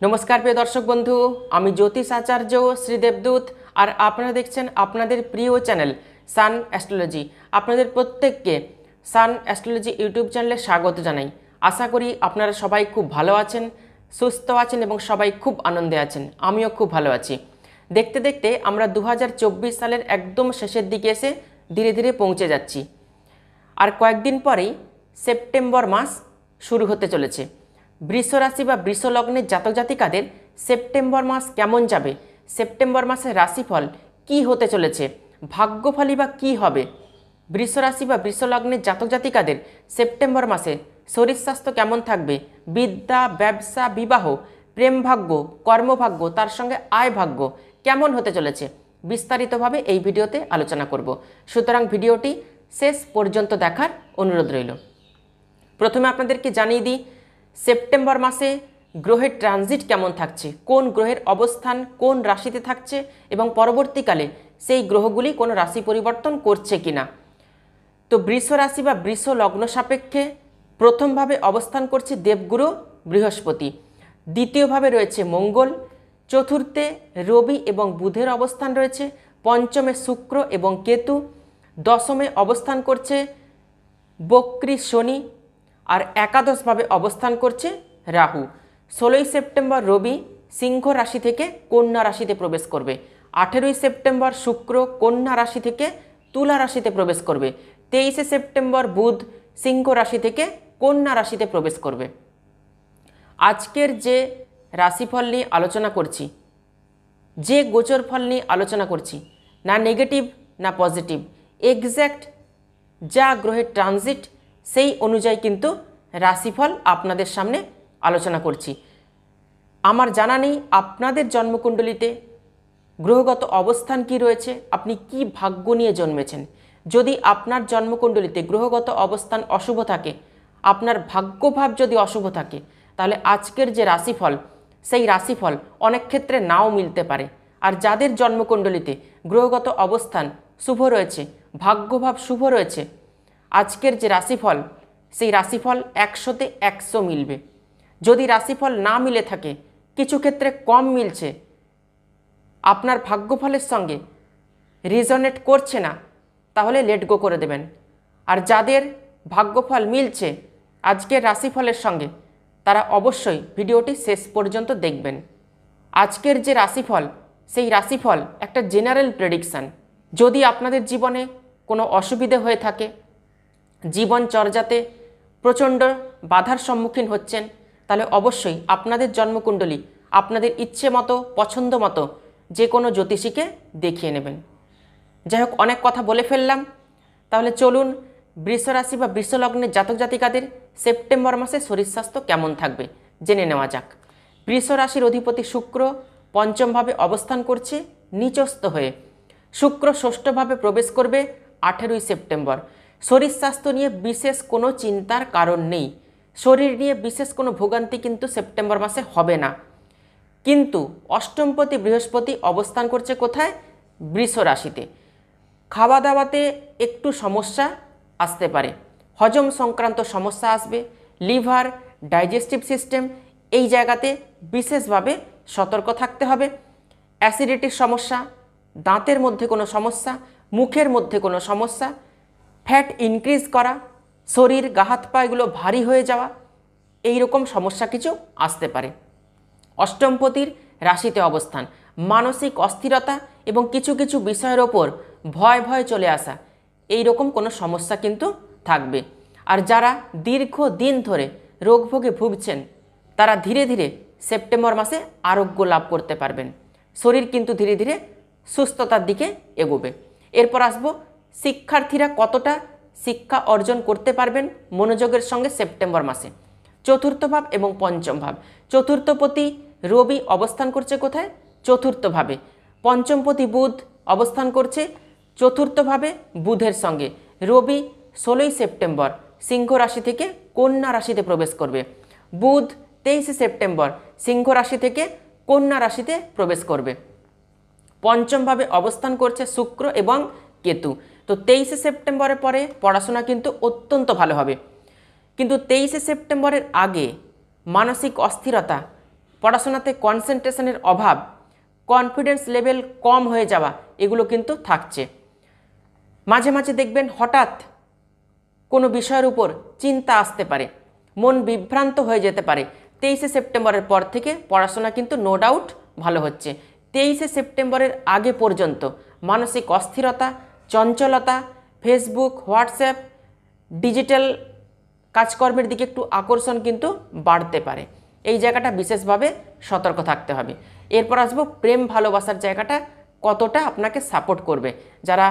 नमस्कार प्रिय दर्शक बंधु आमी ज्योतिष आचार्य श्री देवदूत और आपनारा देखছেন আপনাদের প্রিয় চ্যানেল সান অ্যাস্ট্রোলজি। আপনাদের প্রত্যেককে সান অ্যাস্ট্রোলজি ইউটিউব চ্যানেলে স্বাগত জানাই। আশা করি আপনারা সবাই খুব ভালো আছেন, সুস্থ আছেন এবং সবাই খুব আনন্দে আছেন। আমিও খুব ভালো আছি। দেখতে দেখতে আমরা 2024 সালের একদম শেষের দিকে এসে ধীরে ধীরে পৌঁছে যাচ্ছি। আর কয়েকদিন পরেই সেপ্টেম্বর মাস শুরু হতে চলেছে। বৃষ রাশি বা বৃষ লগ্নের জাতক জাতিকাদের সেপ্টেম্বর মাস কেমন যাবে, সেপ্টেম্বর মাসের রাশিফল কি হতে চলেছে, ভাগ্যফলই বা কী হবে, বৃষ রাশি বা বৃষ লগ্নের জাতক জাতিকাদের সেপ্টেম্বর মাসে শরীর স্বাস্থ্য কেমন থাকবে, বিদ্যা, ব্যবসা, বিবাহ, প্রেম ভাগ্য, কর্মভাগ্য, তার সঙ্গে আয় ভাগ্য কেমন হতে চলেছে বিস্তারিতভাবে এই ভিডিওতে আলোচনা করব। সুতরাং ভিডিওটি শেষ পর্যন্ত দেখার অনুরোধ রইল। প্রথমে আপনাদেরকে জানিয়ে দিই সেপ্টেম্বর মাসে গ্রহের ট্রানজিট কেমন থাকছে, কোন গ্রহের অবস্থান কোন রাশিতে থাকছে এবং পরবর্তীকালে সেই গ্রহগুলি কোনো রাশি পরিবর্তন করছে কিনা। তো বৃষ রাশি বা বৃষ লগ্ন সাপেক্ষে প্রথমভাবে অবস্থান করছে দেবগুরু বৃহস্পতি, দ্বিতীয়ভাবে রয়েছে মঙ্গল, চতুর্থে রবি এবং বুধের অবস্থান রয়েছে, পঞ্চমে শুক্র এবং কেতু, দশমে অবস্থান করছে বক্রী শনি আর একাদশভাবে অবস্থান করছে রাহু। 16ই সেপ্টেম্বর রবি সিংহ রাশি থেকে কন্যা রাশিতে প্রবেশ করবে, 18ই সেপ্টেম্বর শুক্র কন্যা রাশি থেকে তুলা রাশিতে প্রবেশ করবে, 23শে সেপ্টেম্বর বুধ সিংহ রাশি থেকে কন্যা রাশিতে প্রবেশ করবে। আজকের যে রাশিফল নিয়ে আলোচনা করছি, যে গোচর ফল নিয়ে আলোচনা করছি, না নেগেটিভ না পজিটিভ, এক্স্যাক্ট যা গ্রহের ট্রানজিট সেই অনুযায়ী কিন্তু রাশিফল আপনাদের সামনে আলোচনা করছি। আমার জানা নেই আপনাদের জন্মকুণ্ডলিতে গ্রহগত অবস্থান কি রয়েছে, আপনি কি ভাগ্য নিয়ে জন্মেছেন। যদি আপনার জন্মকুণ্ডলিতে গ্রহগত অবস্থান অশুভ থাকে, আপনার ভাগ্যভাব যদি অশুভ থাকে, তাহলে আজকের যে রাশিফল সেই রাশিফল অনেক ক্ষেত্রে নাও মিলতে পারে। আর যাদের জন্মকুণ্ডলিতে গ্রহগত অবস্থান শুভ রয়েছে, ভাগ্যভাব শুভ রয়েছে, আজকের যে রাশিফল সেই রাশিফল 100তে 100 মিলবে। যদি রাশিফল না মিলে থাকে, কিছু ক্ষেত্রে কম মিলছে, আপনার ভাগ্যফলের সঙ্গে রিজনেট করছে না, তাহলে লেট গো করে দেবেন। আর যাদের ভাগ্যফল মিলছে আজকের রাশিফলের সঙ্গে, তারা অবশ্যই ভিডিওটি শেষ পর্যন্ত দেখবেন। আজকের যে রাশিফল সেই রাশিফল একটা জেনারেল প্রেডিকশান। যদি আপনাদের জীবনে কোনো অসুবিধে হয়ে থাকে, জীবনচর্যাতে প্রচণ্ড বাধার সম্মুখীন হচ্ছেন, তাহলে অবশ্যই আপনাদের জন্মকুণ্ডলী আপনাদের ইচ্ছে মতো পছন্দ মতো যে কোনো জ্যোতিষীকে দেখিয়ে নেবেন। যাই হোক, অনেক কথা বলে ফেললাম, তাহলে চলুন বৃষ রাশি বা বৃষ লগ্নের জাতক জাতিকাদের সেপ্টেম্বর মাসে শরীর স্বাস্থ্য কেমন থাকবে জেনে নেওয়া যাক। বৃষ রাশির অধিপতি শুক্র পঞ্চমভাবে অবস্থান করছে নিচস্থ হয়ে। শুক্র ষষ্ঠভাবে প্রবেশ করবে 18ই সেপ্টেম্বর। শরীর স্বাস্থ্য নিয়ে বিশেষ কোনো চিন্তার কারণ নেই, শরীর নিয়ে বিশেষ কোনো ভোগান্তি কিন্তু সেপ্টেম্বর মাসে হবে না। কিন্তু অষ্টমপতি বৃহস্পতি অবস্থান করছে কোথায়? বৃষ রাশিতে। খাওয়া দাওয়াতে একটু সমস্যা আসতে পারে, হজম সংক্রান্ত সমস্যা আসবে, লিভার, ডাইজেস্টিভ সিস্টেম এই জায়গাতে বিশেষভাবে সতর্ক থাকতে হবে। অ্যাসিডিটির সমস্যা, দাঁতের মধ্যে কোনো সমস্যা, মুখের মধ্যে কোনো সমস্যা, ফ্যাট ইনক্রিজ করা, শরীর গা হাত পা এগুলো ভারী হয়ে যাওয়া, এই রকম সমস্যা কিছু আসতে পারে। অষ্টমপতির রাশিতে অবস্থান, মানসিক অস্থিরতা এবং কিছু কিছু বিষয়ের ওপর ভয় ভয় চলে আসা, এই রকম কোনো সমস্যা কিন্তু থাকবে। আর যারা দীর্ঘদিন ধরে রোগভোগে ভুগছেন, তারা ধীরে ধীরে সেপ্টেম্বর মাসে আরোগ্য লাভ করতে পারবেন, শরীর কিন্তু ধীরে ধীরে সুস্থতার দিকে এগোবে। এরপর আসবো শিক্ষার্থীরা কতটা শিক্ষা অর্জন করতে পারবেন মনোযোগের সঙ্গে সেপ্টেম্বর মাসে। চতুর্থ ভাব এবং পঞ্চম ভাব, চতুর্থপতি রবি অবস্থান করছে কোথায়? চতুর্থভাবে। পঞ্চমপতি বুধ অবস্থান করছে চতুর্থভাবে বুধের সঙ্গে। রবি 16ই সেপ্টেম্বর সিংহ রাশি থেকে কন্যা রাশিতে প্রবেশ করবে, বুধ 23শে সেপ্টেম্বর সিংহ রাশি থেকে কন্যা রাশিতে প্রবেশ করবে। পঞ্চমভাবে অবস্থান করছে শুক্র এবং কেতু। তো 23শে সেপ্টেম্বরের পরে পড়াশোনা কিন্তু অত্যন্ত ভালো হবে, কিন্তু 23শে সেপ্টেম্বরের আগে মানসিক অস্থিরতা পড়াশোনাতে কনসেন্ট্রেশনের অভাব, কনফিডেন্স লেভেল কম হয়ে যাওয়া, এগুলো কিন্তু থাকছে। মাঝে মাঝে দেখবেন হঠাৎ কোনো বিষয়ের উপর চিন্তা আসতে পারে, মন বিভ্রান্ত হয়ে যেতে পারে। 23শে সেপ্টেম্বরের পর থেকে পড়াশোনা কিন্তু নো ডাউট ভালো হচ্ছে। 23শে সেপ্টেম্বরের আগে পর্যন্ত মানসিক অস্থিরতা, চঞ্চলতা, ফেসবুক, হোয়াটসঅ্যাপ, ডিজিটাল কাজকর্মের দিকে একটু আকর্ষণ কিন্তু বাড়তে পারে। এই জায়গাটা বিশেষভাবে সতর্ক থাকতে হবে। এরপর আসবো প্রেম ভালোবাসার জায়গাটা কতটা আপনাকে সাপোর্ট করবে। যারা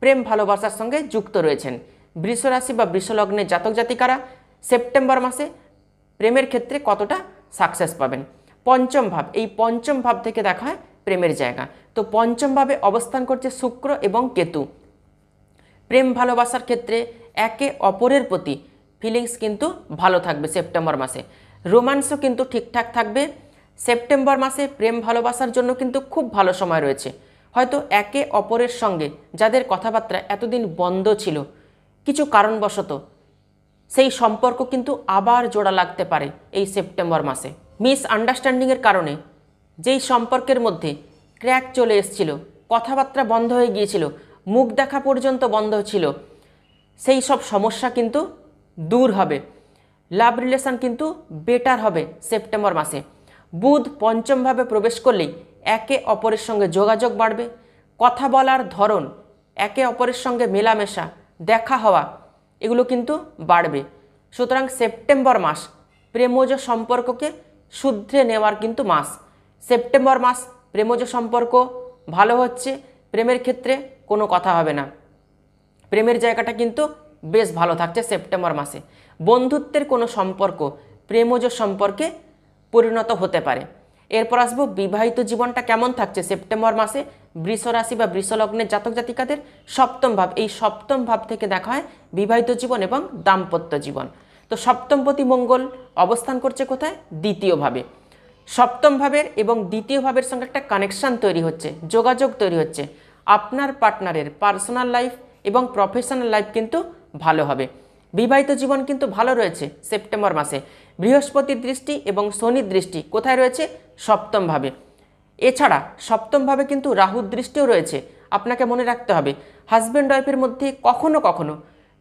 প্রেম ভালোবাসার সঙ্গে যুক্ত রয়েছেন, বৃষ রাশি বা বৃষলগ্নের জাতক জাতিকারা সেপ্টেম্বর মাসে প্রেমের ক্ষেত্রে কতটা সাকসেস পাবেন। পঞ্চম ভাব, এই পঞ্চম ভাব থেকে দেখা হয় প্রেমের জায়গা। তো পঞ্চম ভাবে অবস্থান করছে শুক্র এবং কেতু। প্রেম ভালোবাসার ক্ষেত্রে একে অপরের প্রতি ফিলিংস কিন্তু ভালো থাকবে সেপ্টেম্বর মাসে। রোমান্সও কিন্তু ঠিকঠাক থাকবে। সেপ্টেম্বর মাসে প্রেম ভালোবাসার জন্য কিন্তু খুব ভালো সময় রয়েছে। হয়তো একে অপরের সঙ্গে যাদের কথাবার্তা এতদিন বন্ধ ছিল, কিছু কারণবশত সেই সম্পর্ক কিন্তু আবার জোড়া লাগতে পারে এই সেপ্টেম্বর মাসে। মিসআন্ডারস্ট্যান্ডিংয়ের কারণে যেই সম্পর্কের মধ্যে ক্র্যাক চলে এসেছিল, কথাবার্তা বন্ধ হয়ে গিয়েছিল, মুখ দেখা পর্যন্ত বন্ধ ছিল, সেই সব সমস্যা কিন্তু দূর হবে। লাভ রিলেশন কিন্তু বেটার হবে সেপ্টেম্বর মাসে। বুধ পঞ্চমভাবে প্রবেশ করলেই একে অপরের সঙ্গে যোগাযোগ বাড়বে, কথা বলার ধরন, একে অপরের সঙ্গে মেলামেশা, দেখা হওয়া, এগুলো কিন্তু বাড়বে। সুতরাং সেপ্টেম্বর মাস প্রেমজ সম্পর্ককে শুধরে নেওয়ার কিন্তু মাস। সেপ্টেম্বর মাস প্রেমজ সম্পর্ক ভালো হচ্ছে, প্রেমের ক্ষেত্রে কোনো কথা হবে না, প্রেমের জায়গাটা কিন্তু বেশ ভালো থাকছে সেপ্টেম্বর মাসে। বন্ধুত্বের কোনো সম্পর্ক প্রেমজ সম্পর্কে পরিণত হতে পারে। এরপর আসবো বিবাহিত জীবনটা কেমন থাকছে সেপ্টেম্বর মাসে বৃষ রাশি বা বৃষলগ্নের জাতক জাতিকাদের। সপ্তম ভাব, এই সপ্তম ভাব থেকে দেখা হয় বিবাহিত জীবন এবং দাম্পত্য জীবন। তো সপ্তমপতি মঙ্গল অবস্থান করছে কোথায়? দ্বিতীয় ভাবে। সপ্তম ভাবের এবং দ্বিতীয় ভাবের সঙ্গে একটা কানেকশান তৈরি হচ্ছে, যোগাযোগ তৈরি হচ্ছে। আপনার পার্টনারের পার্সোনাল লাইফ এবং প্রফেশনাল লাইফ কিন্তু ভালো হবে। বিবাহিত জীবন কিন্তু ভালো রয়েছে সেপ্টেম্বর মাসে। বৃহস্পতির দৃষ্টি এবং শনির দৃষ্টি কোথায় রয়েছে? সপ্তম ভাবে। এছাড়া সপ্তম ভাবে কিন্তু রাহুর দৃষ্টিও রয়েছে। আপনাকে মনে রাখতে হবে হাজব্যান্ড ওয়াইফের মধ্যে কখনো কখনো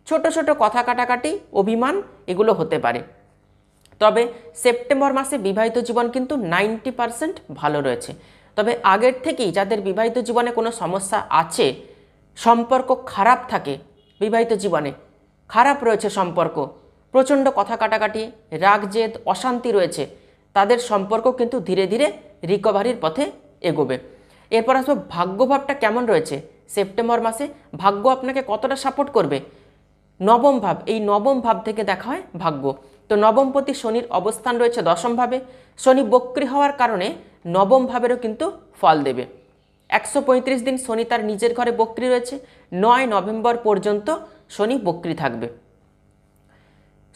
ছোট ছোট কথা কাটাকাটি, অভিমান, এগুলো হতে পারে। তবে সেপ্টেম্বর মাসে বিবাহিত জীবন কিন্তু 90% ভালো রয়েছে। তবে আগের থেকেই যাদের বিবাহিত জীবনে কোনো সমস্যা আছে, সম্পর্ক খারাপ থাকে, বিবাহিত জীবনে খারাপ রয়েছে সম্পর্ক, প্রচণ্ড কথা কাটাকাটি, রাগ জেদ, অশান্তি রয়েছে, তাদের সম্পর্ক কিন্তু ধীরে ধীরে রিকভারির পথে এগোবে। এরপর আসবো ভাগ্যভাবটা কেমন রয়েছে সেপ্টেম্বর মাসে, ভাগ্য আপনাকে কতটা সাপোর্ট করবে। নবম ভাব, এই নবম ভাব থেকে দেখা হয় ভাগ্য। তো নবমপতি শনির অবস্থান রয়েছে দশম ভাবে। শনি বক্রী হওয়ার কারণে নবম ভাবেরও কিন্তু ফল দেবে। 135 দিন শনি তার নিজের ঘরে বক্রী রয়েছে। 9 নভেম্বর পর্যন্ত শনি বক্রী থাকবে।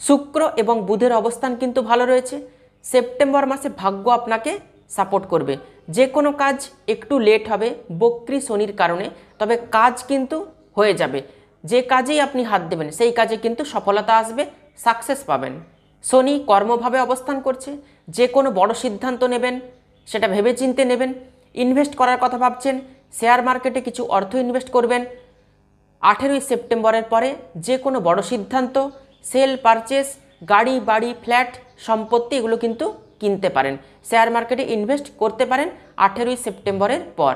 শুক্র এবং বুধের অবস্থান কিন্তু ভালো রয়েছে। সেপ্টেম্বর মাসে ভাগ্য আপনাকে সাপোর্ট করবে। যে কোনো কাজ একটু লেট হবে বক্রী শনির কারণে, তবে কাজ কিন্তু হয়ে যাবে। যে কাজেই আপনি হাত দেবেন সেই কাজে কিন্তু সফলতা আসবে, সাকসেস পাবেন। শনি কর্মভাবে অবস্থান করছে। যে কোনো বড় সিদ্ধান্ত নেবেন সেটা ভেবেচিন্তে নেবেন। ইনভেস্ট করার কথা ভাবছেন, শেয়ার মার্কেটে কিছু অর্থ ইনভেস্ট করবেন। 18ই সেপ্টেম্বরের পরে যে কোনো বড় সিদ্ধান্ত, সেল পারচেস, গাড়ি বাড়ি ফ্ল্যাট সম্পত্তি, এগুলো কিন্তু কিনতে পারেন। শেয়ার মার্কেটে ইনভেস্ট করতে পারেন 18ই সেপ্টেম্বরের পর।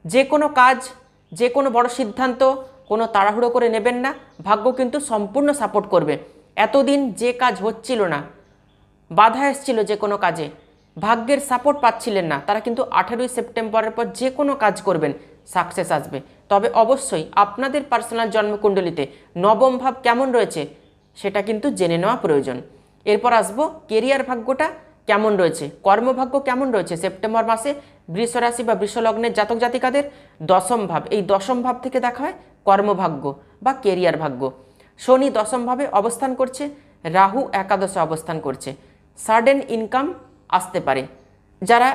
যে কোনো কাজ, যে কোনো বড় সিদ্ধান্ত কোনো তাড়াহুড়ো করে নেবেন না, ভাগ্য কিন্তু সম্পূর্ণ সাপোর্ট করবে। এতদিন যে কাজ হচ্ছিল না, বাধা এসেছিল যে কোনো কাজে, ভাগ্যের সাপোর্ট পাচ্ছিলেন না, তারা কিন্তু 18ই সেপ্টেম্বরের পর যে কোনো কাজ করবেন সাকসেস আসবে। তবে অবশ্যই আপনাদের পার্সোনাল জন্মকুণ্ডলিতে নবম ভাব কেমন রয়েছে সেটা কিন্তু জেনে নেওয়া প্রয়োজন। এরপর আসবো কেরিয়ার ভাগ্যটা কেমন রয়েছে, কর্মভাগ্য কেমন রয়েছে সেপ্টেম্বর মাসে বৃষ রাশি বা বৃষলগ্নের জাতক জাতিকাদের। দশম ভাব, এই দশম ভাব থেকে দেখা হয় কর্মভাগ্য বা কেরিয়ার ভাগ্য। শনি দশম ভাবে অবস্থান করছে, রাহু একাদশে অবস্থান করছে। সাডেন ইনকাম আসতে পারে। যারা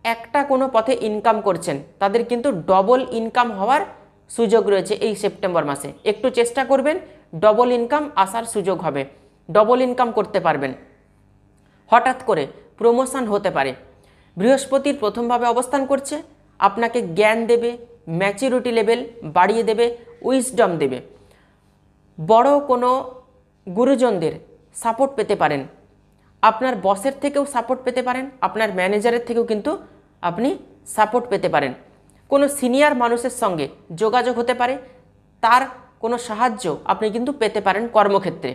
একটা কোনো পথে ইনকাম করছেন তাদের কিন্তু ডবল ইনকাম হওয়ার সুযোগ রয়েছে এই সেপ্টেম্বর মাসে। একটু চেষ্টা করবেন, ডবল ইনকাম আসার সুযোগ হবে, ডবল ইনকাম করতে পারবেন। হঠাৎ করে প্রমোশন হতে পারে। বৃহস্পতির প্রথমভাবে অবস্থান করছে, আপনাকে জ্ঞান দেবে, ম্যাচুরিটি লেভেল বাড়িয়ে দেবে, উইজডম দেবে। বড় কোনো গুরুজনদের সাপোর্ট পেতে পারেন, আপনার বসের থেকেও সাপোর্ট পেতে পারেন, আপনার ম্যানেজারের থেকেও কিন্তু আপনি সাপোর্ট পেতে পারেন। কোনো সিনিয়র মানুষের সঙ্গে যোগাযোগ হতে পারে, তার কোনো সাহায্য আপনি কিন্তু পেতে পারেন কর্মক্ষেত্রে।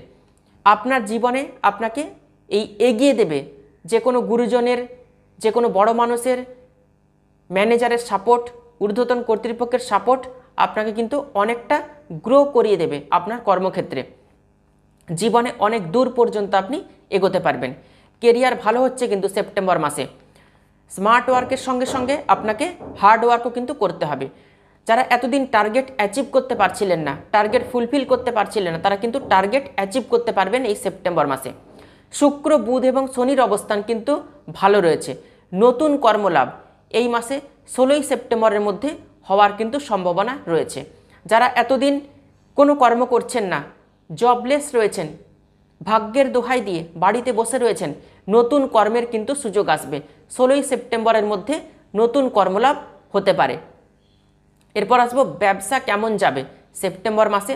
আপনার জীবনে আপনাকে এই এগিয়ে দেবে যে কোনো গুরুজনের, যে কোনো বড় মানুষের, ম্যানেজারের সাপোর্ট, ঊর্ধ্বতন কর্তৃপক্ষের সাপোর্ট আপনাকে কিন্তু অনেকটা গ্রো করিয়ে দেবে আপনার কর্মক্ষেত্রে। জীবনে অনেক দূর পর্যন্ত আপনি এগোতে পারবেন। কেরিয়ার ভালো হচ্ছে কিন্তু সেপ্টেম্বর মাসে। স্মার্ট ওয়ার্কের সঙ্গে সঙ্গে আপনাকে হার্ড ওয়ার্কও কিন্তু করতে হবে। যারা এতদিন টার্গেট অ্যাচিভ করতে পারছিলেন না, টার্গেট ফুলফিল করতে পারছিলেন না, তারা কিন্তু টার্গেট অ্যাচিভ করতে পারবেন এই সেপ্টেম্বর মাসে। শুক্র, বুধ এবং শনির অবস্থান কিন্তু ভালো রয়েছে। নতুন কর্মলাভ এই মাসে 16ই সেপ্টেম্বরের মধ্যে হওয়ার কিন্তু সম্ভাবনা রয়েছে। যারা এতদিন কোনো কর্ম করছেন না, জবলেস রয়েছেন, ভাগ্যের দোহাই দিয়ে বাড়িতে বসে রয়েছেন, নতুন কর্মের কিন্তু সুযোগ আসবে। 16ই সেপ্টেম্বরের মধ্যে নতুন কর্মলাভ হতে পারে। এরপর আসবো ব্যবসা কেমন যাবে সেপ্টেম্বর মাসে।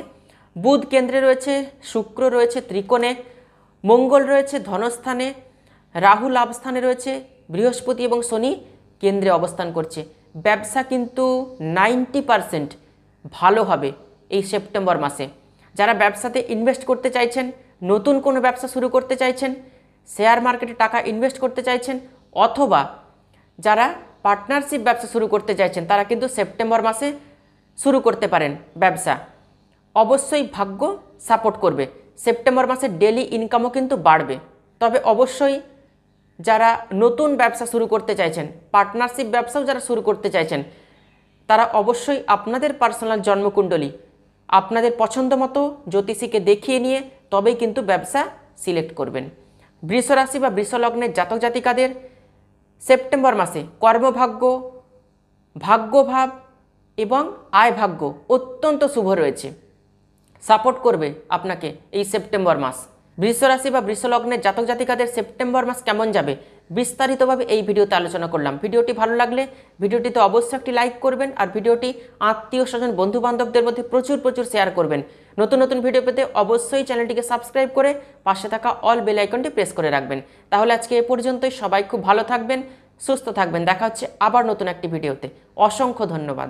বুধ কেন্দ্রে রয়েছে, শুক্র রয়েছে ত্রিকোণে, মঙ্গল রয়েছে ধনস্থানে, রাহু লাভস্থানে রয়েছে, বৃহস্পতি এবং শনি কেন্দ্রে অবস্থান করছে। ব্যবসা কিন্তু 90% ভালো হবে এই সেপ্টেম্বর মাসে। যারা ব্যবসাতে ইনভেস্ট করতে চাইছেন, নতুন কোনো ব্যবসা শুরু করতে চাইছেন, শেয়ার মার্কেটে টাকা ইনভেস্ট করতে চাইছেন, অথবা যারা পার্টনারশিপ ব্যবসা শুরু করতে চাইছেন, তারা কিন্তু সেপ্টেম্বর মাসে শুরু করতে পারেন ব্যবসা। অবশ্যই ভাগ্য সাপোর্ট করবে। সেপ্টেম্বর মাসে ডেলি ইনকামও কিন্তু বাড়বে। তবে অবশ্যই যারা নতুন ব্যবসা শুরু করতে চাইছেন, পার্টনারশিপ ব্যবসাও যারা শুরু করতে চাইছেন, তারা অবশ্যই আপনাদের পার্সোনাল জন্মকুণ্ডলী আপনাদের পছন্দ মতো জ্যোতিষীকে দেখিয়ে নিয়ে তবেই কিন্তু ব্যবসা সিলেক্ট করবেন। বৃষ রাশি বা বৃষ লগ্নের জাতক জাতিকাদের সেপ্টেম্বর মাসে কর্মভাগ্য, ভাগ্যভাব এবং আয় ভাগ্য অত্যন্ত শুভ রয়েছে। সাপোর্ট করবে আপনাকে এই সেপ্টেম্বর মাস। বৃষ রাশি বা বৃষ লগ্নের জাতক জাতিকাদের সেপ্টেম্বর মাস কেমন যাবে বিস্তারিতভাবে এই ভিডিওতে আলোচনা করলাম। ভিডিওটি ভালো লাগলে ভিডিওটিতে অবশ্যই একটি লাইক করবেন, আর ভিডিওটি আত্মীয় স্বজন বন্ধু বান্ধবদের মধ্যে প্রচুর শেয়ার করবেন। নতুন নতুন ভিডিও পেতে অবশ্যই চ্যানেলটিকে সাবস্ক্রাইব করে পাশে থাকা অল বেল আইকনটি প্রেস করে রাখবেন। তাহলে আজকে এ পর্যন্তই। সবাই খুব ভালো থাকবেন, সুস্থ থাকবেন। দেখা হচ্ছে আবার নতুন একটি ভিডিওতে। অসংখ্য ধন্যবাদ।